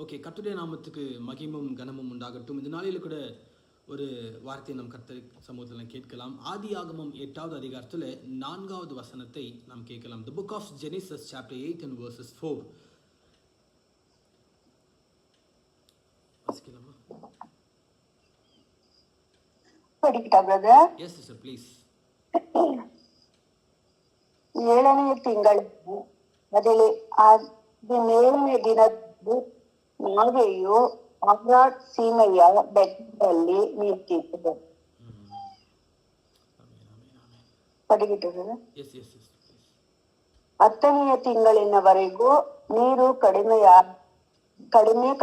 Okay, கர்த்தருடைய நாமத்துக்கு மகிமும் கனமும் உண்டாகட்டும். இந்த நாளில் கூட ஒரு வார்த்தையை நம் கர்த்தர் சமூகத்தில் கேட்கலாம். ஆதியாகமம் 8வது அதிகாரத்தில் 4வது வசனத்தை நாம் கேட்கலாம். The book of Genesis chapter 8 and verses 4. வாசிக்கலாமா? படிக்கிட்டா பிரதர்? Yes sister, please. 7ನೇ ತಿಂಗಳ ಹದಿನೇಳನೇ ದಿನದ್ದು ನಾವೆಯು ಅಮ್ರಾಟ್ ಸೀಮೆಯ ಬೆಟ್ಟದಲ್ಲಿ ನಿಂತಿತು. படிக்கிட்டு Yes, yes, yes, please. 10ನೇ ತಿಂಗಳಿನವರೆಗೂ ನೀರು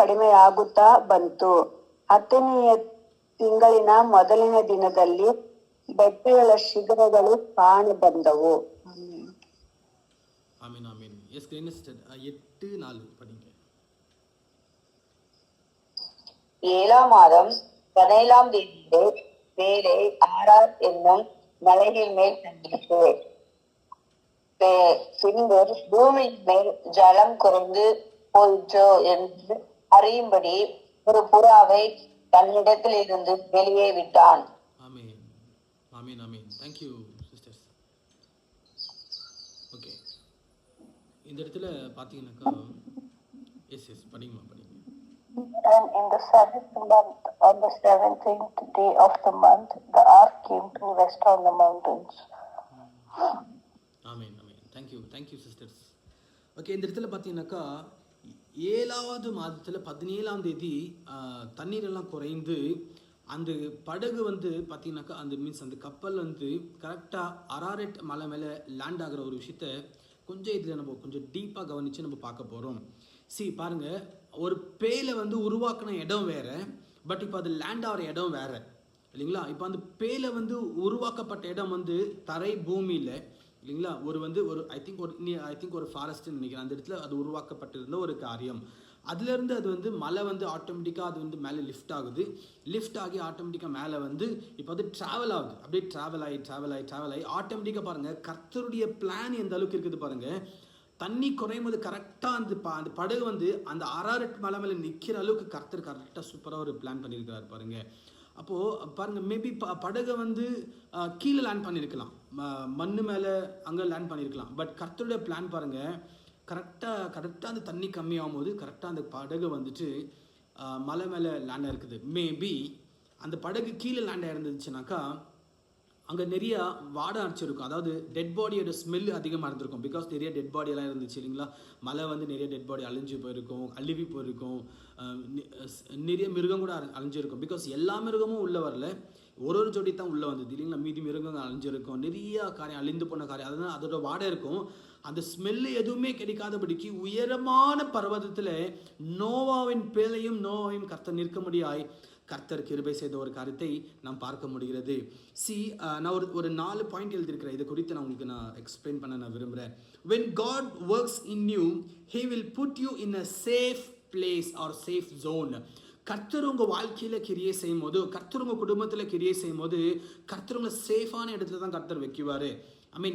ಕಡಿಮೆಯಾಗುತ್ತಾ ಬಂತು. 10ನೇ ತಿಂಗಳಿನ ಮೊದಲನೇ ದಿನದಲ್ಲಿ ಬೆಟ್ಟಗಳ ಶಿಖರಗಳು ಕಾಣಿ ಬಂದವು. ஆமீன் ஆமீன். எஸ் கிரேனஸ்டர் 8:4 படிங்க. 7ஆம் மாதம் 17ஆம் தேதியிலே வேலை ஆராத் என்னும் மலையின் மேல் தங்கிற்று. பின்பு பூமியின் மேல் ஜலம் குறைந்து போயிற்றோ என்று அறியும்படி ஒரு புறாவை தன்னிடத்தில் இருந்து வெளியே விட்டான். ஆமீன் ஆமீன் ஆமீன். Thank you sisters. ஓகே, இந்த இடத்துல பாத்தீங்கன்னாக்கா எஸ் எஸ் படிங்க. And in the 7th month, on the 17th day of the month, the ark came to rest on the mountains. ஆமீன் ஆமீன். Thank you sisters. ஓகே, இந்த இடத்துல பார்த்தீங்கன்னாக்கா 7வது மாதத்தில் 17ஆம் தேதி தண்ணீர் எல்லாம் குறைந்து அந்த படகு வந்து பார்த்தீங்கன்னாக்கா அந்த மீன்ஸ் அந்த கப்பல் வந்து கரெக்டாக அராரெட் மலை மேலே லேண்ட் ஆகிற ஒரு விஷயத்த கொஞ்சம் இதில் நம்ம கொஞ்சம் டீப்பாக கவனித்து நம்ம பார்க்க போகிறோம். பாருங்கள், ஒரு பேலை வந்து உருவாக்கின இடம் வேறு, பட் இப்போ அது லேண்ட் ஆகிற இடம் வேறு இல்லைங்களா? இப்போ அந்த பேலை வந்து உருவாக்கப்பட்ட இடம் வந்து தரை பூமியில் இல்லைங்களா? ஐ திங்க் ஒரு ஃபாரஸ்ட்னு நினைக்கிறேன். அந்த இடத்துல அது உருவாக்கப்பட்டிருந்த ஒரு காரியம். அதுலேருந்து அது வந்து மலை வந்து ஆட்டோமேட்டிக்காக அது வந்து மேலே லிஃப்ட் ஆகி ஆட்டோமேட்டிக்காக மேலே வந்து இப்போ அது ட்ராவல் ஆகுது. அப்படியே ட்ராவல் ஆகி ஆட்டோமேட்டிக்காக பாருங்கள் கர்த்தருடைய பிளான் எந்த அளவுக்கு இருக்குது பாருங்கள். தண்ணி குறையும் போது கரெக்டாக அந்த படகு வந்து அந்த அராரெட் மலை மேலே நிற்கிற அளவுக்கு கர்த்தர் கரெக்டாக சூப்பராக ஒரு பிளான் பண்ணியிருக்கிறார் பாருங்கள். அப்போது பாருங்கள், மேபி படகை வந்து கீழே லேண்ட் பண்ணியிருக்கலாம், மண்ணு மேலே அங்கே லேண்ட் பண்ணியிருக்கலாம். பட் கர்த்தருடைய பிளான் பாருங்கள், கரெக்டாக அந்த தண்ணி கம்மியாகும் போது கரெக்டாக அந்த படகு வந்துட்டு மலை மேலே லேண்ட் இருக்குது. மேபி அந்த படகு கீழே லேண்ட் ஆயிருந்துச்சுனாக்கா அங்கே நிறைய வாடை அடிச்சிருக்கும், அதாவது டெட் பாடியோட ஸ்மெல் அதிகமாக இருந்திருக்கும். பிகாஸ் நிறைய டெட் பாடியெல்லாம் இருந்துச்சு இல்லைங்களா? மழை வந்து நிறைய டெட் பாடி அழிஞ்சு போயிருக்கும், அழுவி போயிருக்கும், நிறைய மிருகம் கூட அழிஞ்சிருக்கும். பிகாஸ் எல்லா மிருகமும் உள்ளே வரல, ஒரு ஜோடி தான் உள்ளே வந்தது இல்லைங்களா? மீதி மிருகங்கள் அழிஞ்சிருக்கும், நிறைய காரியம் அழிந்து போன காரியம், அதுதான் அதோட வாடை இருக்கும். அந்த ஸ்மெல்லு எதுவுமே கிடைக்காதபடிக்கு உயரமான பர்வதத்தில் நோவாவின் பேலையும் நோவாவையும் கர்த்தர் நிற்க முடியாய் கர்த்தர் கிருபை செய்த ஒரு காரியத்தை நாம் பார்க்க முடிகிறது. நான் ஒரு 4 பாயிண்ட் எழுதியிருக்கிறேன். இதை குறித்து நான் எக்ஸ்பிளைன் பண்ண நான் விரும்புகிறேன். When God works in you, He will put you in a safe place or safe zone. கர்த்தர் உங்கள் வாழ்க்கையில் கிரியை செய்யும் போது, கர்த்தர் உங்கள் குடும்பத்தில் கிரியை செய்யும் போது கர்த்தர் உங்களை சேஃபான இடத்துல தான் கர்த்தர் வைக்குவார்.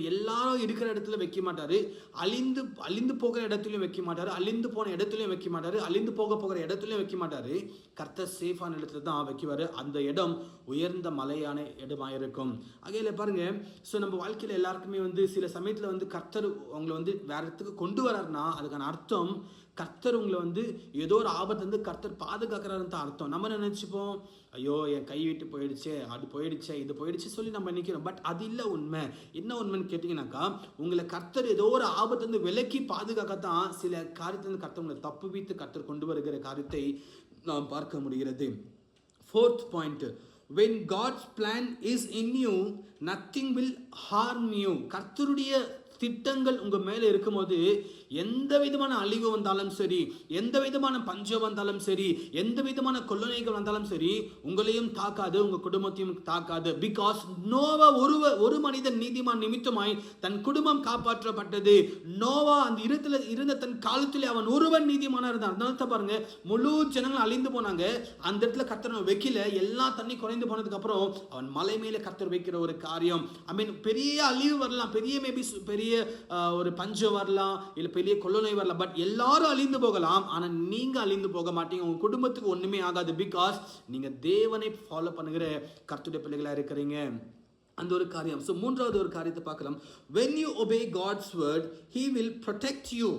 எல்லாரும் இருக்கிற இடத்துல வைக்க மாட்டார், அழிந்து போகிற இடத்துலையும் வைக்க மாட்டார், அழிந்து போன இடத்துலையும் வைக்க மாட்டார், அழிந்து போகிற இடத்துலையும் வைக்க மாட்டார். கர்த்தர் சேஃபான இடத்துல தான் வைக்குவார். அந்த இடம் உயர்ந்த மலையான இடமாக இருக்கும். ஆகையில பாருங்க, நம்ம வாழ்க்கையில் எல்லாருக்குமே வந்து சில சமயத்தில் வந்து கர்த்தர் உங்களை வந்து வேற இடத்துக்கு கொண்டு வராருன்னா அதுக்கான அர்த்தம் கர்த்தர் உங்களை வந்து ஏதோ ஒரு ஆபத்து வந்து கர்த்தர் பாதுகாக்கிறாருன்னு தான் அர்த்தம். நம்ம நினைச்சுப்போம், ஐயோ என் கை விட்டு போயிடுச்சு, அது போயிடுச்சு, இது போயிடுச்சு சொல்லி நம்ம நினைக்கிறோம். பட் அது இல்லை உண்மை. என்ன உண்மைன்னு கேட்டிங்கனாக்கா, உங்களை கர்த்தர் ஏதோ ஒரு ஆபத்து வந்து விலக்கி பாதுகாக்கத்தான் சில காரியத்தை வந்து கர்த்தர் உங்களை தப்பு வைத்து கர்த்தர் கொண்டு வருகிற காரியத்தை நாம் பார்க்க முடிகிறது. 4th point, when God's plan is in you, nothing will harm you. கர்த்தருடைய திட்டங்கள் உங்கள் மேலே இருக்கும்போது எந்த விதமான அழிவு வந்தாலும் சரி, எந்த விதமான பஞ்சம் வந்தாலும் சரி, எந்த விதமான கொள்ளனைகள் வந்தாலும் சரி உங்களையும் தாக்காது, உங்கள் குடும்பத்தையும் தாக்காது. பிகாஸ் நோவா ஒரு மனிதன் நீதிமான் நிமித்தமாய் தன் குடும்பம் காப்பாற்றப்பட்டது. நோவா அந்த இருந்த தன் காலத்தில் அவன் ஒருவன் நீதிமானா இருந்தான். அதனால பாருங்க, முழு ஜனங்கள் அழிந்து போனாங்க. அந்த இடத்துல கர்த்தர் வைக்கல. எல்லா தண்ணி குறைந்து போனதுக்கு அப்புறம் அவன் மலை மேலே கர்த்தர் வைக்கிற ஒரு காரியம். பெரிய அழிவு வரலாம், பெரிய ஒரு பஞ்சம் வரலாம், இல்லை பெரிய கொள்ள நோய் வரலாம், பட் எல்லாரும் அழிந்து போகலாம், ஆனால் நீங்கள் அழிந்து போக மாட்டீங்க. உங்கள் குடும்பத்துக்கு ஒன்றுமே ஆகாது. பிகாஸ் நீங்கள் தேவனை ஃபாலோ பண்ணுகிற கர்த்தருடைய பிள்ளைகளாக இருக்கிறீங்க. அந்த ஒரு காரியம். ஸோ மூன்றாவது ஒரு காரியத்தை பார்க்கலாம். when you obey God's word, he will protect you.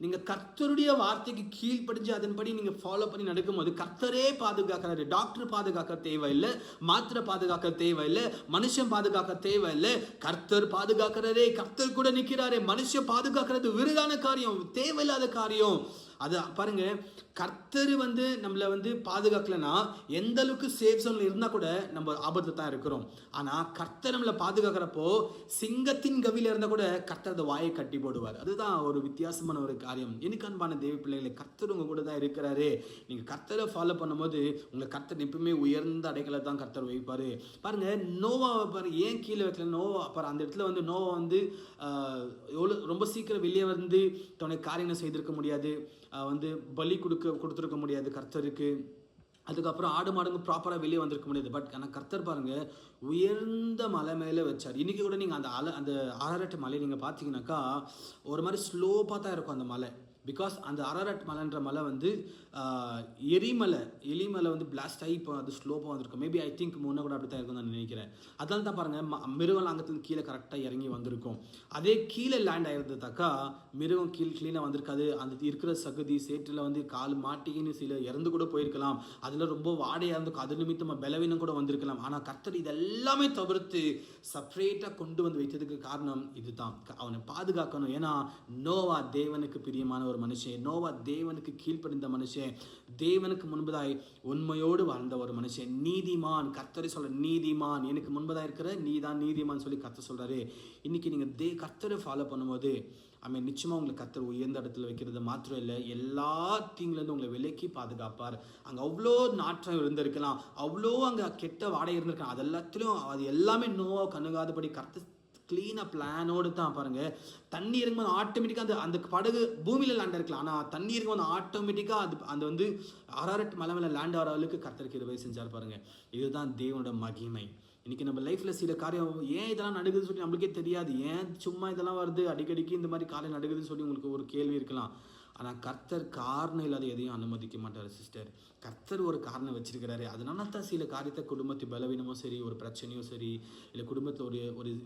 நீங்கள் கர்த்தருடைய வார்த்தைக்கு கீழ்ப்படிஞ்சு அதன்படி நீங்கள் ஃபாலோ பண்ணி நடக்கும்போது கர்த்தரே பாதுகாக்கிறாரு. டாக்டர் பாதுகாக்க தேவையில்லை, மாத்திரை பாதுகாக்க தேவையில்லை, மனுஷன் பாதுகாக்க தேவையில்லை. கர்த்தர் பாதுகாக்கிறாரே, கர்த்தர் கூட நிற்கிறாரே. மனுஷன் பாதுகாக்கிறது விருதான காரியம், தேவையில்லாத காரியம். அது பாருங்க, கர்த்தர் நம்மளை பாதுகாக்கலன்னா எந்த அளவுக்கு சேஃப் ஜோன்ல இருந்தால் கூட நம்ம ஆபத்து தான் இருக்கிறோம். ஆனால் கர்த்தர் நம்மளை பாதுகாக்கிறப்போ சிங்கத்தின் கவியில இருந்தால் கூட கர்த்தர் அந்த வாயை கட்டி போடுவார். அதுதான் ஒரு வித்தியாசமான ஒரு காரியம். எனக்கு அன்பான தேவ பிள்ளைகளை, கர்த்தர் உங்க கூட தான் இருக்கிறாரு. நீங்கள் கர்த்தரை ஃபாலோ பண்ணும்போது உங்களை கர்த்தர் எப்பவுமே உயர்ந்த அடைகளை தான் கர்த்தர் வைப்பார். பாருங்க, நோவாவை பாருங்க, ஏன் கீழே வைக்கல? நோவா பாரு, அந்த இடத்துல நோவா எவ்வளோ ரொம்ப சீக்கிரம் வெளியே தன்னுடைய காரியங்களை செய்திருக்க முடியாது, பலி கொடுத்துருக்க முடியாது கர்த்தருக்கு. அதுக்கப்புறம் ஆடு மாடுங்க ப்ராப்பராக வெளியே வந்திருக்க முடியாது. பட் ஆனால் கர்த்தர் பாருங்க, உயர்ந்த மலை மேலே வச்சார். இன்றைக்கி கூட நீங்கள் அந்த அரரட் மலை நீங்கள் பார்த்தீங்கன்னாக்கா ஒரு மாதிரி ஸ்லோப்பாக தான் இருக்கும் அந்த மலை. பிகாஸ் அந்த அரரட் மலைன்ற மலை எலிமலை பிளாஸ்ட் ஆகி இப்போ அது ஸ்லோப்பாக வந்திருக்கும். மேபி ஐ திங்க் முன்னே கூட அப்படி தான் இருக்கும் நான் நினைக்கிறேன். அதனால தான் பாருங்கள், மிருகம் அங்கத்தில் கீழே கரெக்டாக இறங்கி வந்திருக்கும். அதே கீழே லேண்ட் ஆயிருந்தாக்கா மிருகம் கீழே வந்திருக்காது. அந்த இருக்கிற சகுதி சேற்றில் கால் மாட்டின்னு சில இறந்து கூட போயிருக்கலாம். அதில் ரொம்ப வாடையாக இருந்திருக்கும். அது நிமித்தமாக பலவீனம் கூட வந்திருக்கலாம். ஆனால் கர்த்தர் இதெல்லாமே தவிர்த்து செப்பரேட்டாக கொண்டு வைத்ததுக்கு காரணம் இதுதான், அவனை பாதுகாக்கணும். ஏன்னா நோவா தேவனுக்கு பிரியமான ஒரு மனுஷன், நோவா தேவனுக்கு கீழ்ப்படிந்த மனுஷன், தேவனுக்கு முன்பதாய் உண்மையோடு வாழ்ந்த ஒரு மனுஷன், நீதிமான். கர்த்தரை சொல்ற நீதிமான், எனக்கு முன்பதாக இருக்கிற நீதான் நீதிமான் சொல்லி கர்த்தர் சொல்றாரு. இன்னைக்கு நீங்க கர்த்தரை ஃபாலோ பண்ணும்போது நிச்சயமா உங்களை கர்த்தர் உயர்ந்த இடத்துல வைக்கிறது மாத்திரம் இல்லை, எல்லா தீங்குலேருந்து உங்களை விலக்கி பாதுகாப்பார். அங்கே அவ்வளோ நாற்றம் இருந்திருக்கலாம், அவ்வளோ அங்கே கெட்ட வாடகை இருந்திருக்கலாம், அது எல்லாத்துலேயும் அது எல்லாமே நோவா கண்ணுகாதபடி கர்த்தர் கிளீனாக பிளானோடு தான் பாருங்க. தண்ணி இருக்கும்போது ஆட்டோமேட்டிக்காக அந்த படகு பூமியில் லேண்ட் இருக்கலாம், ஆனால் தண்ணி இருக்கும்போது ஆட்டோமேட்டிக்காக அந்த அரரட் மலை மேலே லேண்ட் ஆகிற அளவுக்கு கர்த்தர் கிருபை செஞ்சார் பாருங்க. இதுதான் தேவனோட மகிமை. இன்றைக்கி நம்ம லைஃப்பில் சில காரியம் ஏன் இதெல்லாம் நடக்குதுன்னு சொல்லி நம்மளுக்கே தெரியாது. ஏன் சும்மா இதெல்லாம் வருது, அடிக்கடிக்கு இந்த மாதிரி காரியம் நடக்குதுன்னு சொல்லி உங்களுக்கு ஒரு கேள்வி இருக்கலாம். ஆனால் கர்த்தர் காரணம் இல்லாத எதையும் அனுமதிக்க மாட்டார் சிஸ்டர். கர்த்தர் ஒரு காரணம் வச்சிருக்கிறாரு. அதனால தான் சில காரியத்தை குடும்பத்து பலவீனமோ சரி, ஒரு பிரச்சனையோ சரி, இல்லை குடும்பத்தில்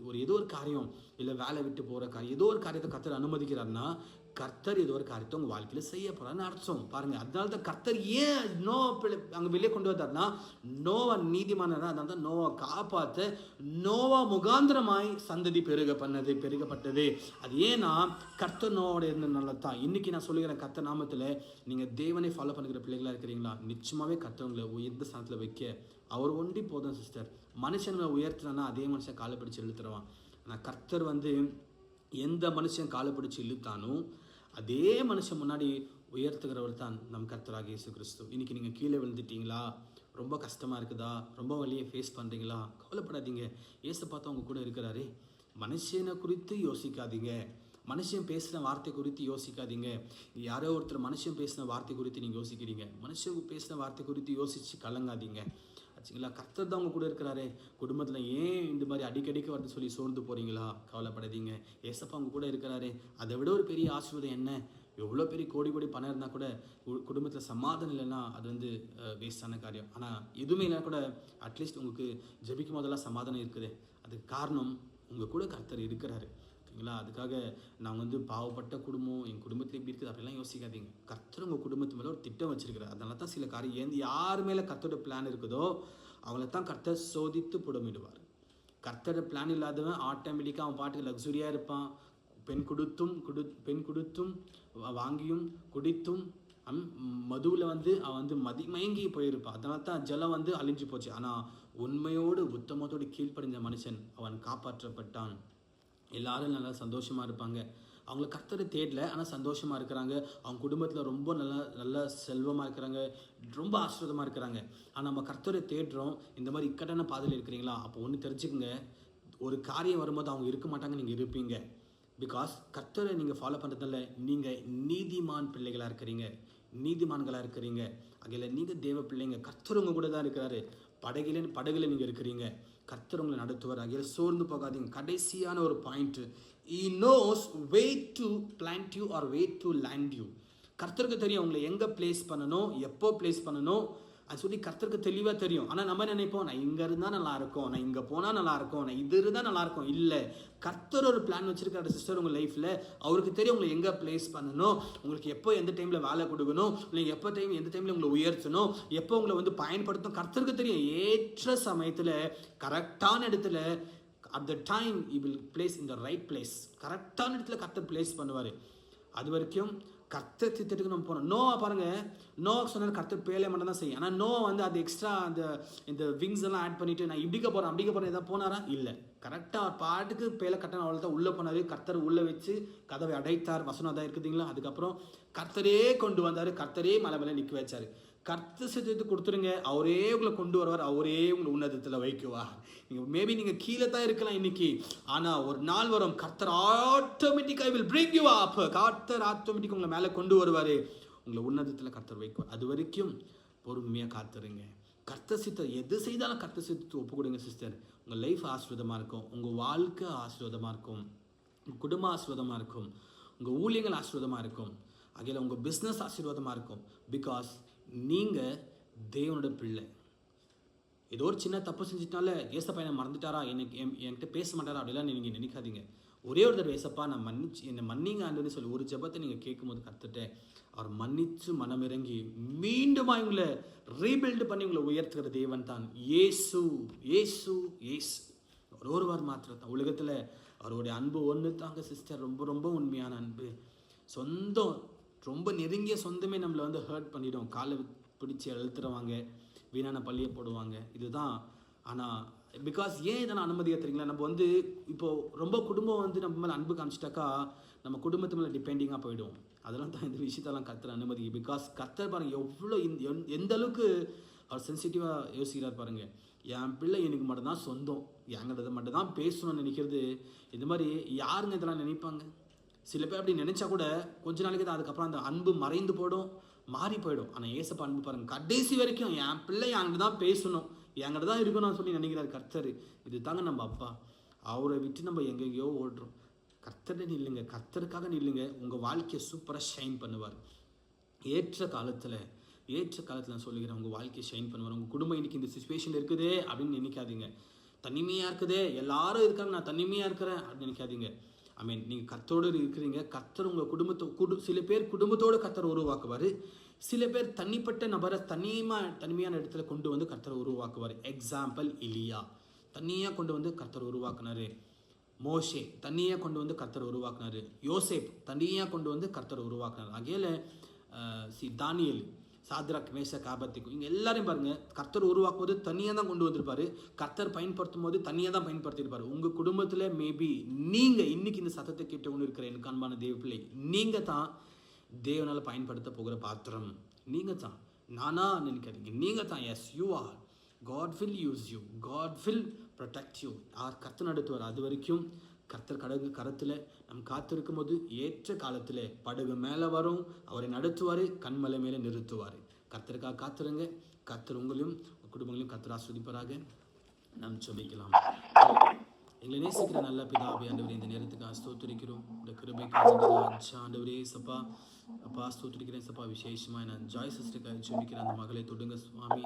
ஒரு ஏதோ ஒரு காரியம், இல்லை வேலை விட்டு போகிற காரியம், ஏதோ ஒரு காரியத்தை கர்த்தர் அனுமதிக்கிறாருன்னா கர்த்தர் ஏதோ ஒரு காரியத்தை உங்கள் வாழ்க்கையில் செய்ய போகிறான்னு அர்த்தம் பாருங்க. அதனால தான் கர்த்தர் ஏன் அங்கே வெளியே கொண்டு வந்தார்னா, நோவா நீதிமானதா, அதனால தான் நோவா காப்பாற்ற நோவா முகாந்திரமாய் சந்ததி பெருகப்பட்டது. அது ஏன்னா கர்த்தர் நோவோட இருந்ததுனால தான். இன்னைக்கு நான் சொல்லுகிறேன், கர்த்தர் நாமத்தில் நீங்கள் தேவனை ஃபாலோ பண்ணுற பிள்ளைகளாக இருக்கிறீங்களா, நிச்சயமாகவே கர்த்தர் உங்களை உயர்ந்த ஸ்தானத்தில் வைக்க அவர் ஒண்டி போதும் சிஸ்டர். மனுஷங்களை உயர்த்தினா அதே மனுஷன் காலை பிடிச்சி இழுத்துருவான். ஆனால் கர்த்தர் எந்த மனுஷன் காலை பிடிச்சி இழுத்தானோ அதே மனுஷன் முன்னாடி உயர்த்துகிறவர் தான் நம் கர்த்தராக இயேசு கிறிஸ்து. இன்னைக்கு நீங்கள் கீழே விழுந்துட்டீங்களா, ரொம்ப கஷ்டமாக இருக்குதா, ரொம்ப வழியை ஃபேஸ் பண்ணுறீங்களா, கவலைப்படாதீங்க. இயேசு பார்த்தா அவங்க கூட இருக்கிறாரே. மனுஷனை குறித்து யோசிக்காதீங்க, மனுஷன் பேசின வார்த்தை குறித்து யோசிக்காதீங்க. யாரோ ஒருத்தர் மனுஷன் பேசின வார்த்தை குறித்து நீங்கள் யோசிக்கிறீங்க, மனுஷன் பேசின வார்த்தை குறித்து யோசித்து கலங்காதீங்க. ஆச்சுங்களா? கர்த்தர் தான் அவங்க கூட இருக்கிறாரு. குடும்பத்தில் ஏன் இந்த மாதிரி அடிக்கடிக்கு வந்து சொல்லி சோர்ந்து போகிறீங்களா, கவலைப்படாதீங்க. ஏசப்பா அவங்க கூட இருக்கிறாரு. அதை விட ஒரு பெரிய ஆசீர்வாதம் என்ன? எவ்வளோ பெரிய கோடி பணம் இருந்தால் கூட குடும்பத்தில் சமாதானம் இல்லைன்னா அது வேஸ்டான காரியம். ஆனால் எதுவுமே இல்லைனா கூட அட்லீஸ்ட் உங்களுக்கு ஜெபிக்கும் போதெல்லாம் சமாதானம் இருக்குது. அதுக்கு காரணம் உங்கள் கூட கர்த்தர் இருக்கிறாரு. ஓகேங்களா? அதுக்காக நான் பாவப்பட்ட குடும்பம், என் குடும்பத்தில் எப்படி இருக்குது அப்படிலாம் யோசிக்காதீங்க. கர்த்தர் உங்கள் குடும்பத்து மேலே ஒரு திட்டம் வச்சிருக்கிறார். அதனால தான் சில காரியம் யார் மேலே கர்த்தரோட பிளான் இருக்குதோ அவங்கள தான் கர்த்தர் சோதித்து புடமிடுவார். கர்த்தரோட பிளான் இல்லாதவன் ஆட்டோமேட்டிக்காக அவன் பாட்டுக்கு லக்ஸுரியாக இருப்பான். பெண் கொடுத்தும் வாங்கியும் குடித்தும் மதுவில் அவன் மயங்கி போயிருப்பான். அதனால தான் ஜலம் அழிஞ்சு போச்சு. ஆனால் உண்மையோடு உத்தமத்தோடு கீழ்ப்படிஞ்ச மனுஷன் அவன் காப்பாற்றப்பட்டான். எல்லாரும் நல்லா சந்தோஷமாக இருப்பாங்க. அவங்கள கர்த்தரை தேடல, ஆனால் சந்தோஷமாக இருக்கிறாங்க. அவங்க குடும்பத்தில் ரொம்ப நல்ல செல்வமாக இருக்கிறாங்க, ரொம்ப ஆசீர்வாதமாக இருக்கிறாங்க. ஆனால் நம்ம கர்த்தரை தேடுறோம், இந்த மாதிரி இக்கட்டான பாதையில் இருக்கிறீங்களா, அப்போ ஒன்று தெரிஞ்சுக்கங்க, ஒரு காரியம் வரும்போது அவங்க இருக்க மாட்டாங்க, நீங்கள் இருப்பீங்க. பிகாஸ் கர்த்தரை நீங்கள் ஃபாலோ பண்ணுறதுனால நீங்கள் நீதிமான் பிள்ளைகளாக இருக்கிறீங்க, நீதிமான்களாக இருக்கிறீங்க. அதில் நீங்கள் தேவ பிள்ளைங்க. கர்த்தர் உங்க கூட தான் இருக்கிறாரு. படகுல நீங்கள் இருக்கிறீங்க. கர்த்தர் உங்களை நடத்துவார். ஆகிய சோர்ந்து போகாதீங்க. கடைசியான ஒரு point, He knows where to plant you or where to land you. கர்த்தருக்கு தெரியும் உங்களை எங்கே பிளேஸ் பண்ணணும், எப்போ பிளேஸ் பண்ணணும் அது சொல்லி கர்த்தருக்கு தெளிவாக தெரியும். ஆனால் நம்ம நினைப்போம், நான் இங்கே இருந்தால் நல்லா இருக்கும், நான் இங்கே போனால் நல்லா இருக்கும், நான் இது இருந்தால் நல்லா இருக்கும். இல்லை, கர்த்தர் ஒரு பிளான் வச்சிருக்காரு சிஸ்டர் உங்கள் லைஃப்பில். அவருக்கு தெரியும் உங்களை எங்கே பிளேஸ் பண்ணணும், உங்களுக்கு எப்போ எந்த டைமில் வேலை கொடுக்கணும், நீங்கள் எப்போ எந்த டைமில் உங்களை உயர்த்தணும், எப்போ உங்களை வந்து பயன்படுத்தணும், கர்த்தருக்கு தெரியும். ஏற்ற சமயத்தில் கரெக்டான இடத்துல at the time he will place in the right place. கரெக்டான இடத்துல கர்த்தர் பிளேஸ் பண்ணுவார். அது வரைக்கும் கர்த்தர் திட்டத்துக்கு நம்ம போனோம். நோவா பாருங்க, நோவா சொன்னார் கர்த்தர் பேலை மட்டும் தான் செய்யும். ஆனால் நோவா வந்து அது எக்ஸ்ட்ரா இந்த விங்ஸ் எல்லாம் ஆட் பண்ணிட்டு நான் இப்படிக்க போகிறேன் எதாவது போனாரா? இல்லை, கரெக்டாக அவர் பாட்டுக்கு பேலை கட்டணம் அவ்வளோ தான் உள்ளே போனார். கர்த்தர் உள்ளே வச்சு கதவை அடைத்தார். வசனம் தான் இருக்குதுங்களா. அதுக்கப்புறம் கர்த்தரே கொண்டு வந்தார், கர்த்தரே மலை மேலே நிற்க வச்சார். கர்த்தர் சித்தத்தை கொடுத்துருங்க, அவரே உங்களை கொண்டு வருவார், அவரே உங்களை உன்னதத்தில் வைக்குவார். நீங்கள் மேபி நீங்கள் கீழே தான் இருக்கலாம் இன்னைக்கு, ஆனால் ஒரு நாள் வரும் கர்த்தர் ஆட்டோமேட்டிக்காக will bring you up. கர்த்தர் ஆட்டோமேட்டிக் உங்களை மேலே கொண்டு வருவார், உங்களை உன்னதத்தில் கர்த்தர் வைக்குவார். அது வரைக்கும் பொறுமையாக காத்துருங்க. கர்த்தர் சித்தம் எது செய்தாலும் கர்த்தர் சித்தத்தை ஒப்பு கொடுங்க சிஸ்டர். உங்கள் லைஃப் ஆசீர்வாதமாக இருக்கும், உங்கள் வாழ்க்கை ஆசீர்வாதமாக இருக்கும், உங்கள் குடும்பம் ஆசீர்வாதமாக இருக்கும், உங்கள் ஊழியங்கள் ஆசீர்வாதமாக இருக்கும், அதில் உங்கள் பிஸ்னஸ் ஆசீர்வாதமாக இருக்கும். பிகாஸ் நீங்கள் தேவனோட பிள்ளை. ஏதோ ஒரு சின்ன தப்பு செஞ்சிட்டால ஏசப்பா என்னை மறந்துட்டாரா, என்கிட்ட பேச மாட்டாரா அப்படிலாம் நீங்கள் நினைக்காதீங்க. ஒரே ஒரு தடவை ஏசப்பா நான் என்னை மன்னிங்க ஆண்டுன்னு சொல்லி ஒரு ஜெபத்தை நீங்கள் கேட்கும்போது கர்த்தர்ட்ட அவர் மன்னித்து மனமிறங்கி மீண்டும் உங்களை ரீபில்டு பண்ணி உங்களை உயர்த்துகிற தேவன் தான் இயேசு. இயேசு இயேசு ஒரு வாரம் மாத்திரம் தான். உலகத்தில் அவருடைய அன்பு ஒன்று தாங்க சிஸ்டர், ரொம்ப ரொம்ப உண்மையான அன்பு. சொந்தம் ரொம்ப நெருங்கிய சொந்தமே நம்மளை வந்து ஹர்ட் பண்ணிடும், காலை பிடிச்சி அழுத்துறவாங்க, வீணான பள்ளியை போடுவாங்க, இதுதான். ஆனால் பிகாஸ் ஏன் இதை நான் அனுமதியாக தெரியுங்களா, நம்ம வந்து இப்போது ரொம்ப குடும்பம் வந்து நம்ம மேலே அன்பு காமிச்சிட்டாக்கா நம்ம குடும்பத்து மேலே டிபெண்டிங்காக போயிடும். அதெல்லாம் தான் இந்த விஷயத்தெல்லாம் கர்த்தர் அனுமதி. பிகாஸ் கர்த்தர் பாருங்கள் எவ்வளோ எந்த அளவுக்கு அவர் சென்சிட்டிவாக யோசிக்கிறார் பாருங்கள். என் பிள்ளை எனக்கு மட்டும்தான் சொந்தம், என்கிட்ட மட்டும்தான் பேசணும்னு நினைக்கிறது. இந்த மாதிரி யாருங்க இதெல்லாம் நினைப்பாங்க? சில பேர் அப்படி நினைச்சா கூட கொஞ்ச நாளைக்கு தான், அதுக்கப்புறம் அந்த அன்பு மறைந்து போயிடும், மாறி போயிடும். ஆனால் ஏசப்பா அன்பு பாருங்க, கடைசி வரைக்கும் என் பிள்ளை என்கிட்ட தான் பேசணும், என்கிட்ட தான் இருக்கணும்னு சொல்லி நினைக்கிறார் கர்த்தர். இது தாங்க நம்ம அப்பா. அவரை விட்டு நம்ம எங்கெங்கேயோ ஓடுறோம். கர்த்தரை நில்லுங்க, கர்த்தருக்காக நில்லுங்க, உங்கள் வாழ்க்கையை சூப்பராக ஷைன் பண்ணுவார். ஏற்ற காலத்தில் நான் சொல்லிக்கிறேன், உங்கள் வாழ்க்கையை ஷைன் பண்ணுவார். உங்கள் குடும்பம் இன்னைக்கு இந்த சிச்சுவேஷன் இருக்குதே அப்படின்னு நினைக்காதீங்க. தனிமையாக இருக்குதே, எல்லாரும் இருக்காங்க, நான் தனிமையாக இருக்கிறேன் அப்படின்னு நினைக்காதீங்க. ஐ மீன் நீங்கள் கர்த்தரோடு இருக்கிறீங்க. கர்த்தர் உங்கள் குடும்பத்தை சில பேர் குடும்பத்தோடு கர்த்தர் உருவாக்குவார், சில பேர் தனிப்பட்ட நபரை தனிமையான இடத்துல கொண்டு வந்து கர்த்தர் உருவாக்குவார். எக்ஸாம்பிள் எலியா தனியாக கொண்டு வந்து கர்த்தர் உருவாக்குனாரு, மோசே தனியாக கொண்டு வந்து கர்த்தர் உருவாக்குனாரு, யோசேப் தனியாக கொண்டு வந்து கர்த்தர் உருவாக்குனார். ஆகையில தானியேல், சாத்ராக், மேஷாக், ஆபேத்நேகோ இங்கே எல்லாரையும் பாருங்கள், கர்த்தர் உருவாக்கும்போது தனியாக தான் கொண்டு வந்திருப்பாரு, கர்த்தர் பயன்படுத்தும் போது தனியாக தான் பயன்படுத்தியிருப்பாரு. உங்கள் குடும்பத்தில் மேபி நீங்கள் இன்னைக்கு இந்த சத்தத்தை கேட்டு ஒன்று இருக்கிற எனக்கு அன்பான தேவ பிள்ளை, நீங்கள் தான் தேவனால் பயன்படுத்த போகிற பாத்திரம். நீங்கள் தான், நானா நினைக்காதீங்க, நீங்கள் தான். Yes you are. God will use you, God will protect you. கர்த்தர் நடத்துவார். அது வரைக்கும் கர்த்தர் கரத்தில் நம் காத்திருக்கும் போது ஏற்ற காலத்தில் படகு மேலே வரும், அவரை நடத்துவார், கண்மலை மேலே நிறுத்துவார். கர்த்தருக்காக காத்திருங்க. கர்த்தர் உங்களையும் குடும்பங்களையும் கர்த்தர் ஆஸ்வதிப்பாராக. நாம் ஜெபிக்கலாம். எங்களை நேசிக்கிற நல்ல பிதாவே, ஆண்டவரே இந்த நேரத்துக்கு ஸ்தோத்திரிக்கிறோம். இந்த கிருபைக்கு ஆண்டவரே சப்பா அப்பா ஸ்தோத்திரிக்கிறேன் சப்பா. விசேஷமாக நான் ஜாய் சிஸ்டருக்காக ஜெபிக்கிறேன். அந்த மகளை தொடுங்க சுவாமி.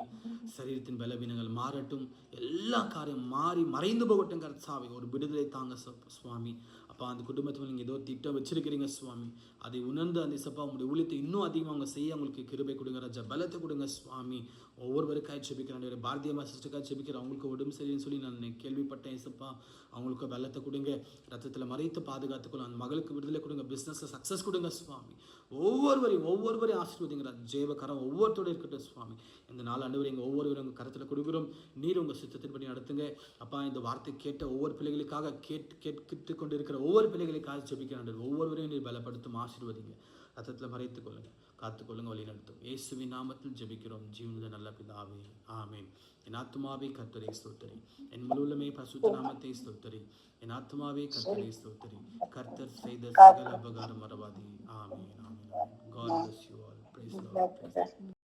சரீரத்தின் பலவீனங்கள் மாறட்டும், எல்லா காரியம் மறைந்து போகட்டும் கர்த்தாவே. ஒரு விடுதலை தாங்க சுவாமி. அப்பா அந்த குடும்பத்தில் நீங்கள் ஏதோ திட்டம் வச்சிருக்கிறீங்க சுவாமி, அதை உணர்ந்து அந்த சப்பா உங்களுடைய ஊழியத்தை இன்னும் அதிகமாக அவங்க செய்ய அவங்களுக்கு கிருபை கொடுங்க ராஜா, பலத்தை கொடுங்க சுவாமி. ஒவ்வொருவருக்காக ஜெபிக்கிறேன். பாரதியம்மா சிஸ்டருக்காக ஜெபிக்கிறேன். அவங்களுக்கு உடம்பு சரின்னு சொல்லி நான் கேள்விப்பட்டேன் சப்பா. அவங்களுக்கு பலத்தை கொடுங்க, ரத்தத்தில் மறைத்து பாதுகாத்துக்கொள்ளும். அந்த மகளுக்கு விடுதலை கொடுங்க, பிஸ்னஸில் சக்ஸஸ் கொடுங்க சுவாமி. ஒவ்வொருவரையும் ஆசீர்வதிங்க ஜெயவகரம் ஒவ்வொருத்தோடு இருக்கட்டும் சுவாமி. இந்த நாள் ஆண்டவரே எங்கள் ஒவ்வொருவரும் உங்கள் கருத்தில் கொடுக்குறோம். நீர் உங்கள் சித்தத்தின்படி நடத்துங்க அப்பா. இந்த வார்த்தை கேட்ட ஒவ்வொரு பிள்ளைகளுக்காக கேட்டு கொண்டு இருக்கிற ஒவ்வொரு பிள்ளைகளுக்காக ஜெபிக்கிறான். ஒவ்வொருவரையும் நீர் பலப்படுத்தும், ஆசீர்வதிங்க, ரத்தத்தில் மறைத்துக் கொள்ளுங்க, காத்துக்கொள்ளுங்க, வழி நடத்தும். இயேசுவின் நாமத்தில் ஜெபிக்கிறோம் ஜீவனுள்ள நல்ல பிதாவே, ஆமென். என் ஆத்துமாவே கர்த்தரை ஸ்தோத்திரி, என் முழுவதுமே பரிசுத்த நாமத்தை ஸ்தோத்திரி. என் ஆத்துமாவே கர்த்தரை ஸ்தோத்திரி, கர்த்தர் செய்த சகல உபகாரம் மறவாதே. ஆமென், ஆமென். God bless you all. Praise the Lord.